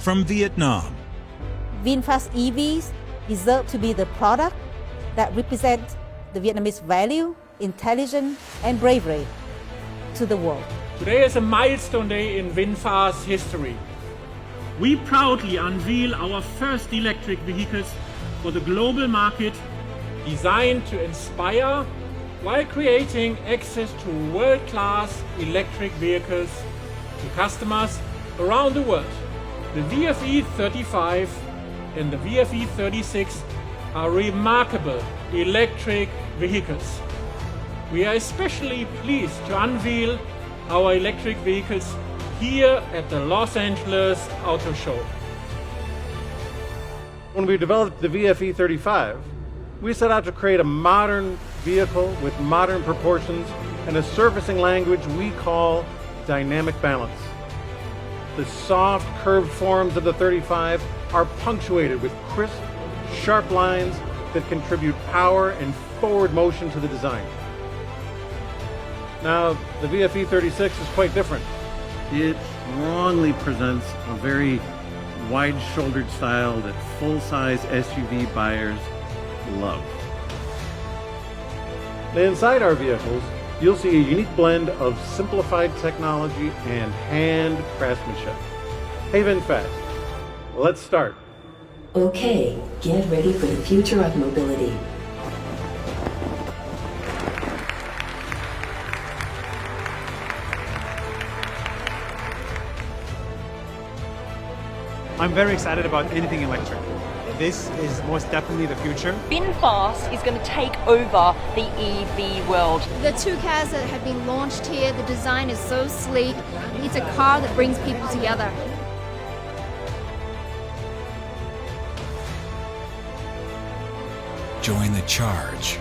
from Vietnam. VinFast EVs deserve to be the product that represents the Vietnamese value, intelligence, and bravery to the world. Today is a milestone day in VinFast history. We proudly unveil our first electric vehicles for the global market, designed to inspire while creating access to world-class electric vehicles to customers around the world. The VFE 35 and the VFE 36 are remarkable electric vehicles. We are especially pleased to unveil our electric vehicles here at the Los Angeles Auto Show. When we developed the VFE 35, we set out to create a modern vehicle with modern proportions and a surfacing language we call dynamic balance. The soft, curved forms of the 35 are punctuated with crisp, sharp lines that contribute power and forward motion to the design. Now, the VFE 36 is quite different. It strongly presents a very wide-shouldered style that full-size SUV buyers love. Now, inside our vehicles, you'll see a unique blend of simplified technology and hand craftsmanship. Hey VinFast, let's start. Okay, get ready for the future of mobility. I'm very excited about anything electric. This is most definitely the future. VinFast is going to take over the EV world. The two cars that have been launched here, the design is so sleek. It's a car that brings people together. Join the charge.